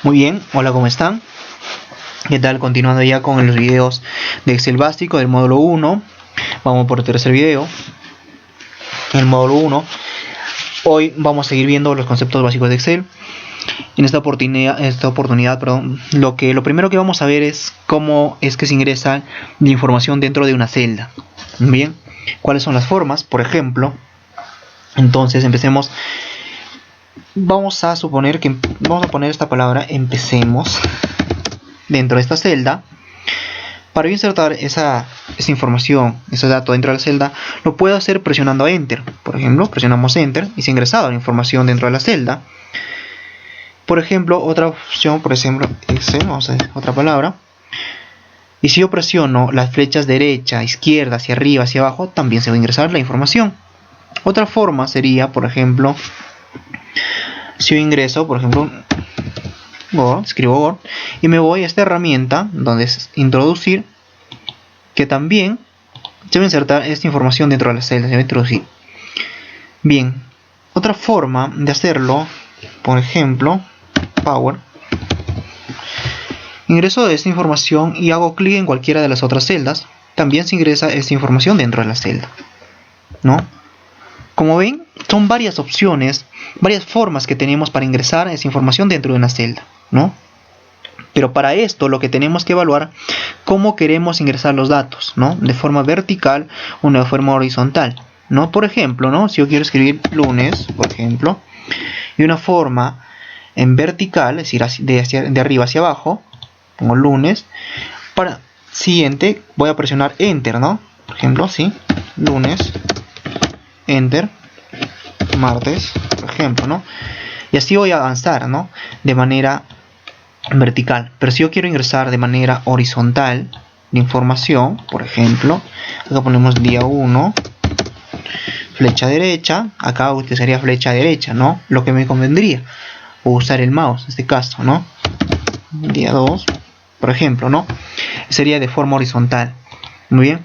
Muy bien, hola, ¿cómo están? ¿Qué tal? Continuando ya con los videos de Excel básico del módulo 1. Vamos por el tercer video. En el módulo 1. Hoy vamos a seguir viendo los conceptos básicos de Excel. En esta oportunidad, lo primero que vamos a ver es cómo es que se ingresa la información dentro de una celda. Bien, ¿cuáles son las formas? Por ejemplo, entonces empecemos. Vamos a poner esta palabra empecemos dentro de esta celda. Para insertar esa información, ese dato dentro de la celda, lo puedo hacer presionando Enter. Por ejemplo, presionamos Enter y se ha ingresado la información dentro de la celda. Por ejemplo, otra opción, por ejemplo, Excel, vamos a ver otra palabra. Y si yo presiono las flechas derecha, izquierda, hacia arriba, hacia abajo, también se va a ingresar la información. Otra forma sería, por ejemplo, si yo ingreso, por ejemplo, escribo Word y me voy a esta herramienta donde es introducir, que también se va a insertar esta información dentro de la celda, se va a introducir. Bien, otra forma de hacerlo, por ejemplo, Power, ingreso esta información y hago clic en cualquiera de las otras celdas, también se ingresa esta información dentro de la celda, ¿no? Como ven, son varias opciones, varias formas que tenemos para ingresar esa información dentro de una celda, ¿no? Pero para esto lo que tenemos que evaluar cómo queremos ingresar los datos, ¿no? De forma vertical o de forma horizontal, ¿no? Por ejemplo, ¿no? Si yo quiero escribir lunes, por ejemplo, y una forma en vertical, es decir, de arriba hacia abajo, pongo lunes. Para siguiente voy a presionar Enter, ¿no? Por ejemplo, sí, lunes, Enter, martes, por ejemplo, ¿no? Y así voy a avanzar, ¿no? De manera vertical. Pero si yo quiero ingresar de manera horizontal la información, por ejemplo, acá ponemos día 1, flecha derecha, acá utilizaría flecha derecha, ¿no? Lo que me convendría, o usar el mouse en este caso, ¿no? Día 2, por ejemplo, ¿no? Sería de forma horizontal. Muy bien.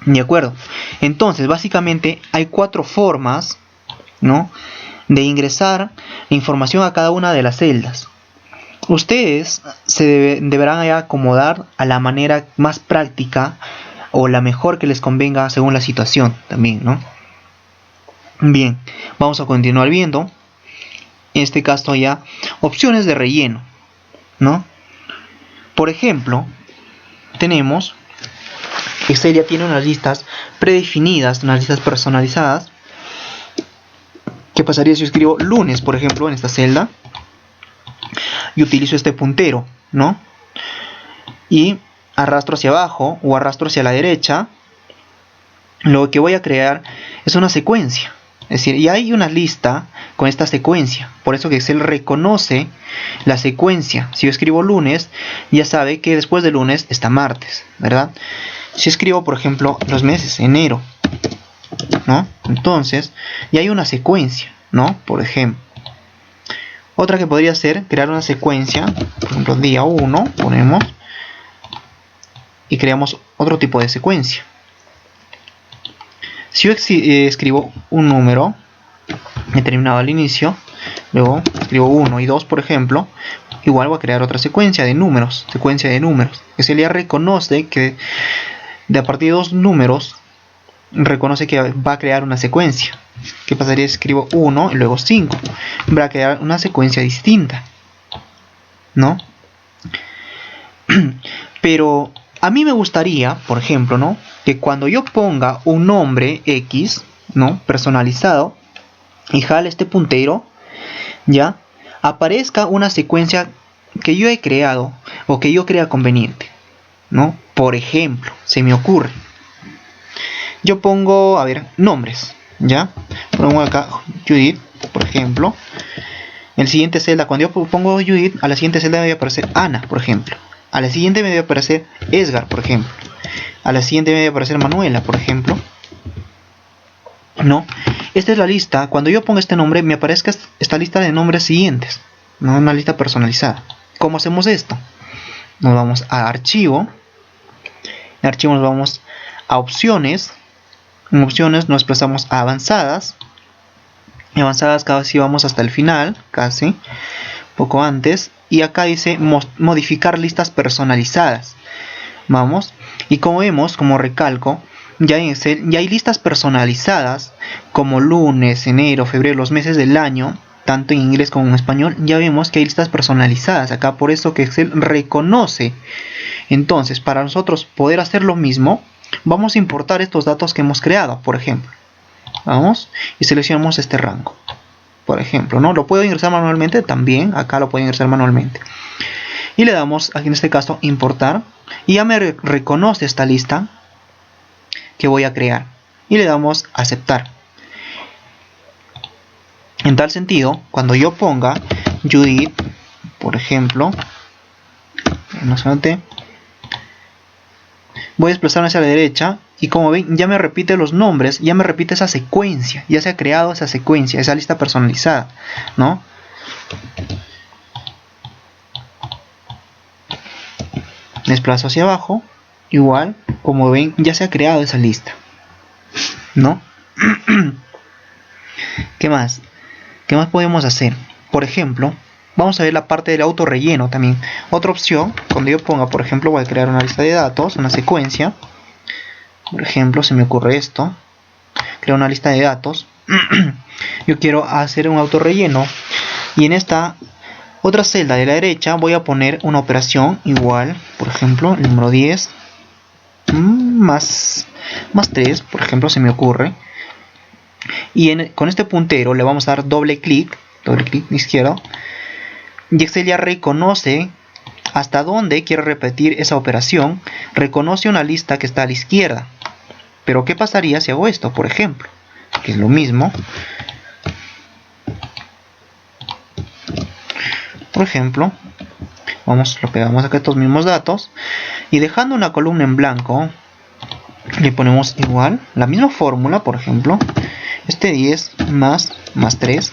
De acuerdo. Entonces, básicamente hay 4 formas, ¿no?, de ingresar la información a cada una de las celdas. Ustedes se deberán acomodar a la manera más práctica o la mejor que les convenga según la situación también, ¿no? Bien, vamos a continuar viendo. En este caso ya opciones de relleno, ¿no? Por ejemplo, tenemos Excel ya tiene unas listas predefinidas, unas listas personalizadas. ¿Qué pasaría si yo escribo lunes, por ejemplo, en esta celda? Y utilizo este puntero, ¿no? Y arrastro hacia abajo o arrastro hacia la derecha. Lo que voy a crear es una secuencia. Es decir, y hay una lista con esta secuencia. Por eso que Excel reconoce la secuencia. Si yo escribo lunes, ya sabe que después de lunes está martes, ¿verdad? Si escribo, por ejemplo, los meses, enero, ¿no? Entonces, ya hay una secuencia, ¿no? Por ejemplo. Otra que podría ser crear una secuencia, por ejemplo, día 1, ponemos, y creamos otro tipo de secuencia. Si yo escribo un número determinado al inicio, luego escribo 1 y 2, por ejemplo, igual voy a crear otra secuencia de números, que se le reconoce que de a partir de 2 números, reconoce que va a crear una secuencia. ¿Qué pasaría si escribo 1 y luego 5? Va a crear una secuencia distinta, ¿no? Pero a mí me gustaría, por ejemplo, ¿no?, que cuando yo ponga un nombre X, ¿no?, personalizado, y jale este puntero, ya aparezca una secuencia que yo he creado o que yo crea conveniente, ¿no? Por ejemplo, se me ocurre, yo pongo, a ver, nombres, ¿ya? Pongo acá Judith, por ejemplo. En la siguiente celda, cuando yo pongo Judith, a la siguiente celda me va a aparecer Ana, por ejemplo. A la siguiente me va a aparecer Edgar, por ejemplo. A la siguiente me va a aparecer Manuela, por ejemplo, ¿no? Esta es la lista. Cuando yo pongo este nombre, me aparezca esta lista de nombres siguientes, ¿no? Una lista personalizada. ¿Cómo hacemos esto? Nos vamos a archivo. En archivo nos vamos a opciones. En opciones nos desplazamos a avanzadas. En avanzadas casi vamos hasta el final, casi. poco antes, y acá dice modificar listas personalizadas. Vamos, y como vemos, como recalco, ya en Excel ya hay listas personalizadas como lunes, enero, febrero, los meses del año, tanto en inglés como en español. Ya vemos que hay listas personalizadas acá, por eso que Excel reconoce. Entonces, para nosotros poder hacer lo mismo, vamos a importar estos datos que hemos creado. Por ejemplo, vamos y seleccionamos este rango. Por ejemplo, ¿no? Lo puedo ingresar manualmente también, acá lo puedo ingresar manualmente. Y le damos, aquí en este caso, importar. Y ya me reconoce esta lista que voy a crear. Y le damos aceptar. En tal sentido, cuando yo ponga Judith, por ejemplo, no se note, voy a desplazarme hacia la derecha. Y como ven, ya me repite los nombres, ya me repite esa secuencia, ya se ha creado esa secuencia, esa lista personalizada, ¿no? Desplazo hacia abajo, igual, como ven, ya se ha creado esa lista, ¿no? ¿Qué más? ¿Qué más podemos hacer? Por ejemplo, vamos a ver la parte del autorrelleno también. Otra opción, cuando yo ponga, por ejemplo, voy a crear una lista de datos, una secuencia. Por ejemplo, se me ocurre esto. Creo una lista de datos. Yo quiero hacer un autorrelleno. Y en esta otra celda de la derecha voy a poner una operación igual. Por ejemplo, el número 10. Más 3, por ejemplo, se me ocurre. Y con este puntero le vamos a dar doble clic izquierdo. Y Excel ya reconoce hasta dónde quiero repetir esa operación. Reconoce una lista que está a la izquierda. Pero ¿qué pasaría si hago esto? Por ejemplo, que es lo mismo. Por ejemplo, lo pegamos acá estos mismos datos. Y dejando una columna en blanco, le ponemos igual, la misma fórmula, por ejemplo. Este 10 más 3.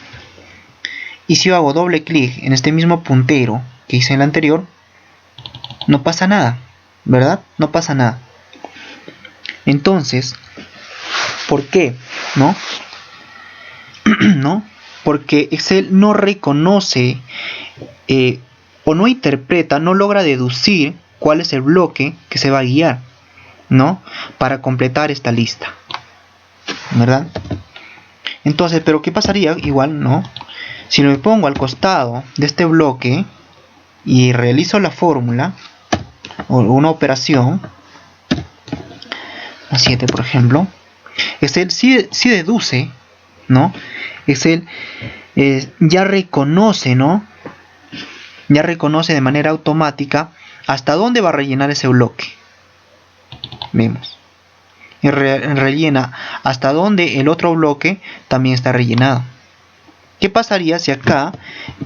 Y si yo hago doble clic en este mismo puntero que hice en el anterior, no pasa nada, ¿verdad? No pasa nada. Entonces, ¿por qué? ¿No? ¿No? Porque Excel no reconoce o no interpreta, no logra deducir cuál es el bloque que se va a guiar, ¿no? Para completar esta lista, ¿verdad? Entonces, ¿pero qué pasaría? Igual, ¿no? Si me pongo al costado de este bloque y realizo la fórmula o una operación, a 7 por ejemplo, Excel sí deduce, ¿no? Excel ya reconoce, ¿no? Ya reconoce de manera automática hasta dónde va a rellenar ese bloque. Vemos. Y rellena hasta donde el otro bloque también está rellenado. ¿Qué pasaría si acá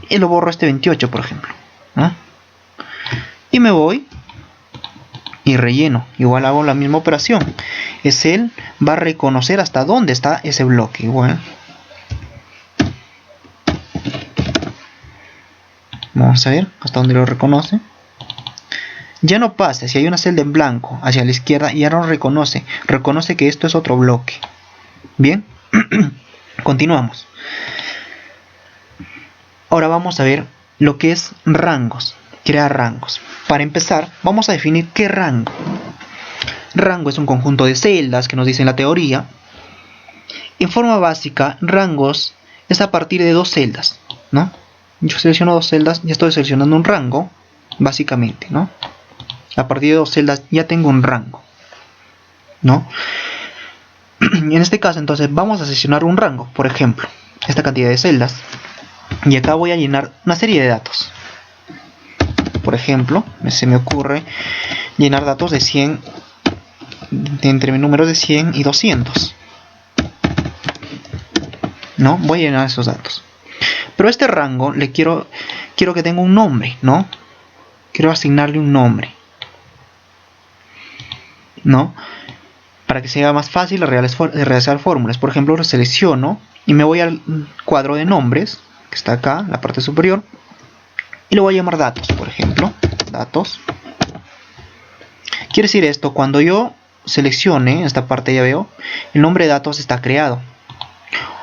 lo borro este 28, por ejemplo? ¿Ah? Y me voy y relleno. Igual hago la misma operación. Excel va a reconocer hasta dónde está ese bloque. Igual. Vamos a ver hasta dónde lo reconoce. Ya no pasa, si hay una celda en blanco hacia la izquierda, ya no reconoce. Reconoce que esto es otro bloque. Bien, continuamos. Ahora vamos a ver lo que es rangos. Crear rangos. Para empezar, vamos a definir qué rango. Rango es un conjunto de celdas que nos dice en la teoría. En forma básica, rangos es a partir de dos celdas, ¿no? Yo selecciono dos celdas y estoy seleccionando un rango, básicamente, ¿no? A partir de dos celdas ya tengo un rango, ¿no? En este caso, entonces, vamos a seleccionar un rango, por ejemplo, esta cantidad de celdas. Y acá voy a llenar una serie de datos. Por ejemplo, se me ocurre llenar datos de 100, entre números de 100 y 200. ¿No? Voy a llenar esos datos. Pero a este rango le quiero que tenga un nombre, ¿no? Quiero asignarle un nombre, ¿no? Para que sea más fácil realizar fórmulas. Por ejemplo, lo selecciono y me voy al cuadro de nombres, que está acá, en la parte superior, y lo voy a llamar datos, por ejemplo. Datos. Quiere decir esto, cuando yo seleccione, esta parte ya veo, el nombre de datos está creado.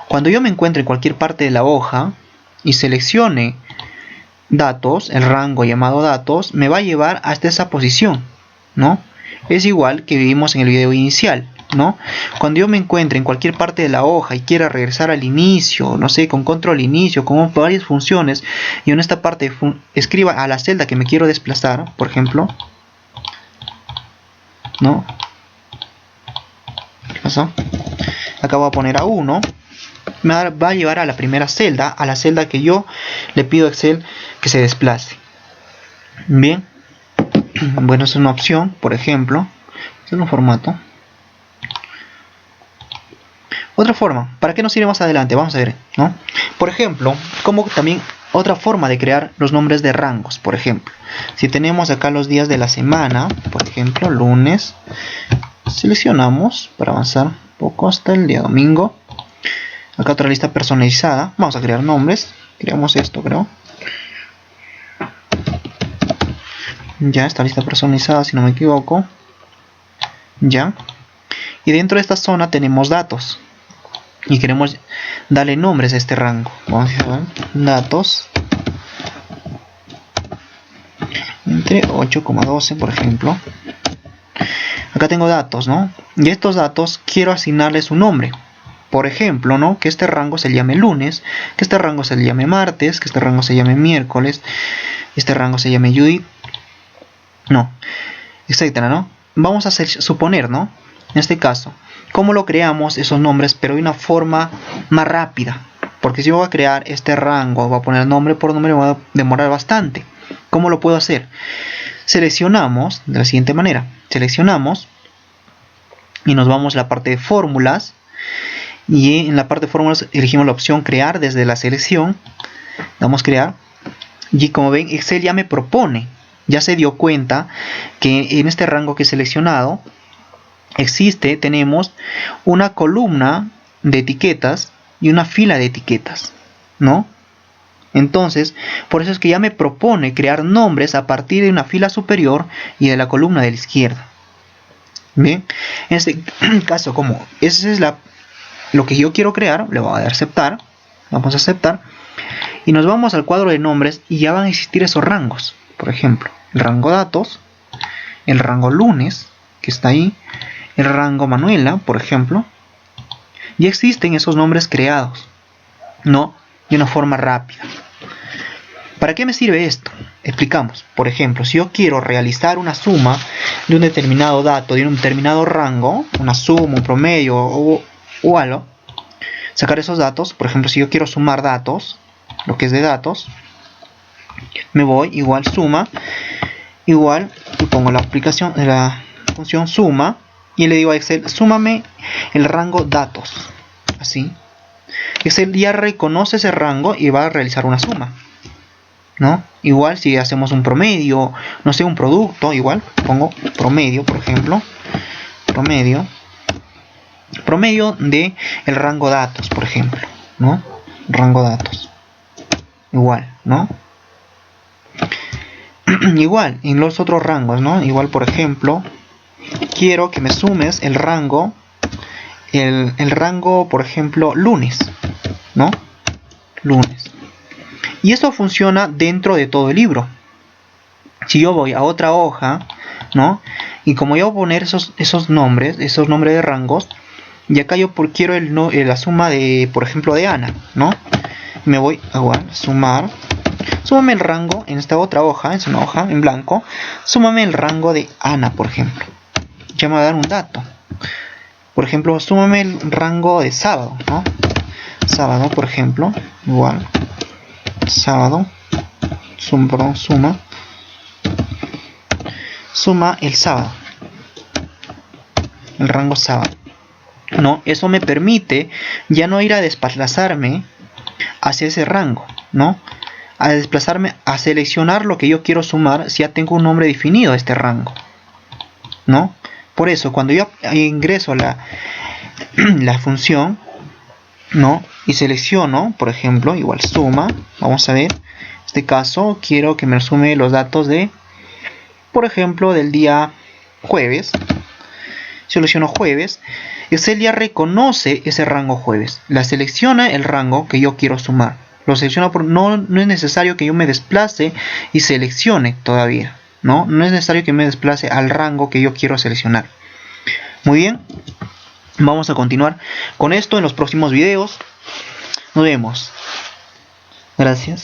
Cuando yo me encuentre en cualquier parte de la hoja y seleccione datos, el rango llamado datos, me va a llevar hasta esa posición, ¿no? Es igual que vimos en el video inicial, ¿no? Cuando yo me encuentre en cualquier parte de la hoja y quiera regresar al inicio, no sé, con control inicio, con varias funciones, y en esta parte escriba a la celda que me quiero desplazar, por ejemplo, ¿no? ¿Qué pasó? Acá voy a poner a 1, me va a llevar a la primera celda, a la celda que yo le pido a Excel que se desplace. Bien, bueno, es una opción, por ejemplo, este es un formato. Otra forma, ¿para qué nos sirve más adelante? Vamos a ver, ¿no? Por ejemplo, como también otra forma de crear los nombres de rangos, por ejemplo, si tenemos acá los días de la semana, por ejemplo, lunes, seleccionamos para avanzar un poco hasta el día domingo. Acá otra lista personalizada, vamos a crear nombres, creamos esto, creo. Ya, esta lista personalizada, si no me equivoco. Ya. Y dentro de esta zona tenemos datos. Y queremos darle nombres a este rango. Vamos a ver, datos. Entre 8,12, por ejemplo. Acá tengo datos, ¿no? Y estos datos quiero asignarles un nombre. Por ejemplo, ¿no? Que este rango se llame lunes, que este rango se llame martes, que este rango se llame miércoles, este rango se llame Judith. No, etcétera, ¿no? Vamos a suponer, ¿no? En este caso, ¿cómo lo creamos esos nombres? Pero de una forma más rápida. Porque si yo voy a crear este rango, voy a poner nombre por nombre, me va a demorar bastante. ¿Cómo lo puedo hacer? Seleccionamos de la siguiente manera. Seleccionamos y nos vamos a la parte de fórmulas. Y en la parte de fórmulas elegimos la opción crear desde la selección. Damos crear. Y como ven, Excel ya me propone. Ya se dio cuenta que en este rango que he seleccionado tenemos una columna de etiquetas y una fila de etiquetas, ¿no? Entonces, por eso es que ya me propone crear nombres a partir de una fila superior y de la columna de la izquierda. Bien, en este caso, como ese es lo que yo quiero crear, le voy a dar a aceptar, vamos a aceptar, y nos vamos al cuadro de nombres y ya van a existir esos rangos. Por ejemplo, el rango datos, el rango lunes, que está ahí, el rango Manuela, por ejemplo. Ya existen esos nombres creados, ¿no? De una forma rápida. ¿Para qué me sirve esto? Explicamos. Por ejemplo, si yo quiero realizar una suma de un determinado dato, de un determinado rango, una suma, un promedio o algo, sacar esos datos. Por ejemplo, si yo quiero sumar datos, lo que es de datos, me voy, igual suma, igual, y pongo la función suma, y le digo a Excel, súmame el rango datos. Así. Excel ya reconoce ese rango y va a realizar una suma, ¿no? Igual si hacemos un promedio, no sé, un producto, igual pongo promedio, por ejemplo, promedio de el rango datos, por ejemplo, ¿no? Rango datos. Igual, ¿no? Igual, en los otros rangos, ¿no? Igual, por ejemplo, quiero que me sumes el rango, el rango, por ejemplo, lunes, ¿no? Lunes. Y esto funciona dentro de todo el libro. Si yo voy a otra hoja, ¿no? Y como yo voy a poner esos nombres de rangos, y acá yo quiero la suma de, por ejemplo, de Ana, ¿no? Me voy a sumar. Súmame el rango en esta otra hoja, es una hoja en blanco. Súmame el rango de Ana, por ejemplo. Ya me va a dar un dato. Por ejemplo, súmame el rango de sábado, ¿no? Sábado, por ejemplo, igual. Sábado. Suma el sábado. El rango sábado. ¿No? Eso me permite ya no ir a desplazarme hacia ese rango, ¿no? A desplazarme a seleccionar lo que yo quiero sumar si ya tengo un nombre definido de este rango, ¿no? Por eso, cuando yo ingreso la función, ¿no? Y selecciono, por ejemplo, igual suma, vamos a ver, en este caso quiero que me sume los datos de, por ejemplo, del día jueves. Selecciono jueves, Excel ya reconoce ese rango jueves, la selecciona el rango que yo quiero sumar, Lo selecciona por... No es necesario que yo me desplace y seleccione todavía. No es necesario que me desplace al rango que yo quiero seleccionar. Muy bien. Vamos a continuar con esto en los próximos videos. Nos vemos. Gracias.